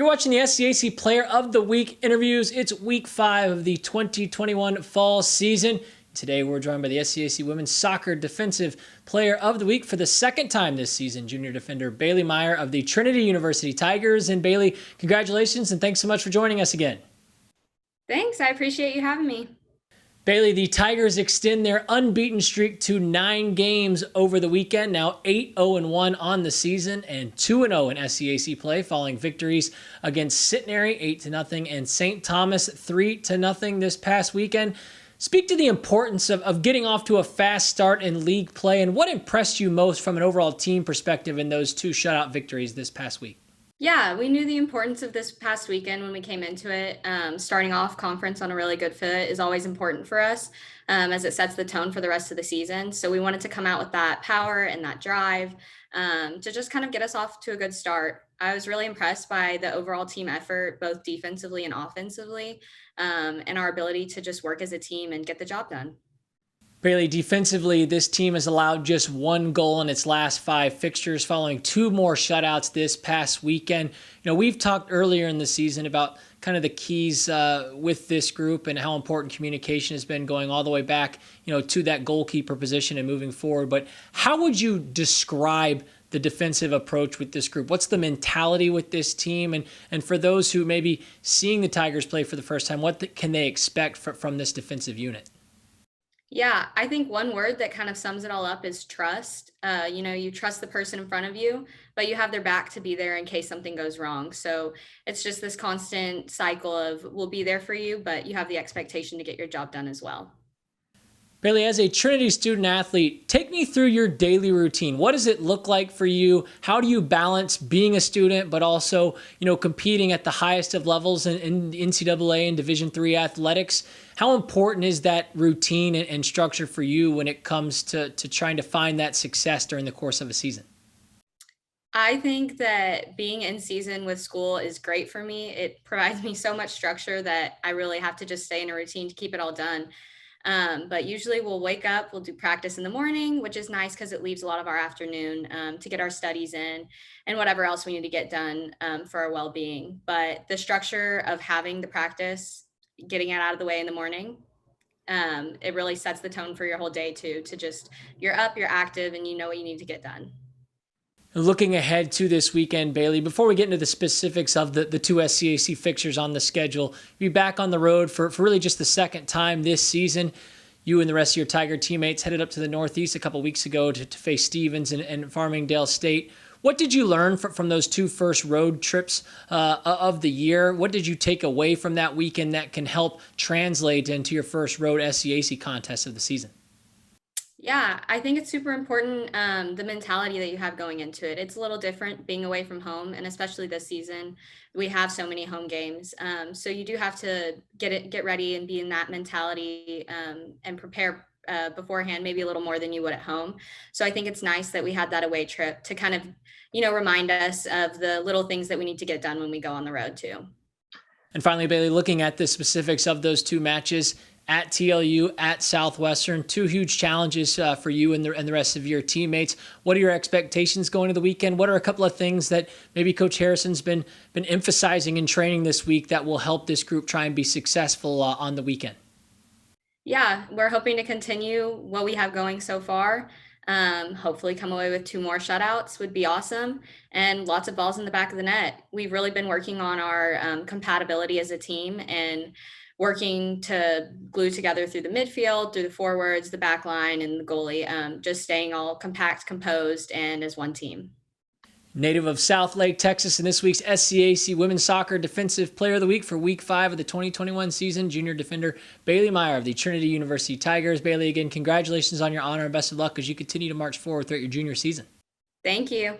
You're watching the SCAC Player of the Week interviews. It's week 5 of the 2021 fall season. Today, we're joined by the SCAC Women's Soccer Defensive Player of the Week for the second time this season, junior defender Bailey Meyer of the Trinity University Tigers. And Bailey, congratulations and thanks so much for joining us again. Thanks. I appreciate you having me. Bailey, the Tigers extend their unbeaten streak to 9 games over the weekend, now 8-0-1 on the season and 2-0 in SCAC play following victories against Centenary 8-0 and St. Thomas 3-0 this past weekend. Speak to the importance of getting off to a fast start in league play and what impressed you most from an overall team perspective in those 2 shutout victories this past week. Yeah, we knew the importance of this past weekend when we came into it. Starting off conference on a really good foot is always important for us as it sets the tone for the rest of the season. So we wanted to come out with that power and that drive to just kind of get us off to a good start. I was really impressed by the overall team effort, both defensively and offensively, and our ability to just work as a team and get the job done. Bailey, defensively, this team has allowed just 1 goal in its last 5 fixtures following 2 more shutouts this past weekend. We've talked earlier in the season about kind of the keys with this group and how important communication has been going all the way back, to that goalkeeper position and moving forward. But how would you describe the defensive approach with this group? What's the mentality with this team? And for those who may be seeing the Tigers play for the first time, what can they expect from this defensive unit? Yeah, I think one word that kind of sums it all up is trust. You trust the person in front of you, but you have their back to be there in case something goes wrong. So it's just this constant cycle of we'll be there for you, but you have the expectation to get your job done as well. Bailey, as a Trinity student athlete, take me through your daily routine. What does it look like for you? How do you balance being a student, but also, competing at the highest of levels in NCAA and Division III athletics? How important is that routine and structure for you when it comes to trying to find that success during the course of a season? I think that being in season with school is great for me. It provides me so much structure that I really have to just stay in a routine to keep it all done. But usually we'll wake up, we'll do practice in the morning, which is nice because it leaves a lot of our afternoon to get our studies in and whatever else we need to get done for our well-being. But the structure of having the practice, getting it out of the way in the morning, it really sets the tone for your whole day too, to just, you're up, you're active, and you know what you need to get done. Looking ahead to this weekend, Bailey, before we get into the specifics of the 2 SCAC fixtures on the schedule, you'll be back on the road for really just the second time this season. You and the rest of your Tiger teammates headed up to the Northeast a couple weeks ago to face Stevens and Farmingdale State. What did you learn from those 2 first road trips of the year? What did you take away from that weekend that can help translate into your first road SCAC contest of the season? Yeah, I think it's super important, the mentality that you have going into it. It's a little different being away from home, and especially this season, we have so many home games. So you do have to get ready and be in that mentality and prepare beforehand, maybe a little more than you would at home. So I think it's nice that we had that away trip to kind of, remind us of the little things that we need to get done when we go on the road too. And finally, Bailey, looking at the specifics of those 2 matches, at TLU, at Southwestern, 2 huge challenges for you and the rest of your teammates. What are your expectations going to the weekend? What are a couple of things that maybe Coach Harrison's been emphasizing in training this week that will help this group try and be successful on the weekend? Yeah, we're hoping to continue what we have going so far. Hopefully come away with 2 more shutouts would be awesome, and lots of balls in the back of the net. We've really been working on our compatibility as a team and working to glue together through the midfield, through the forwards, the back line, and the goalie, just staying all compact, composed, and as one team. Native of South Lake, Texas, in this week's SCAC Women's Soccer Defensive Player of the Week for Week 5 of the 2021 season, junior defender Bailey Meyer of the Trinity University Tigers. Bailey, again, congratulations on your honor and best of luck as you continue to march forward throughout your junior season. Thank you.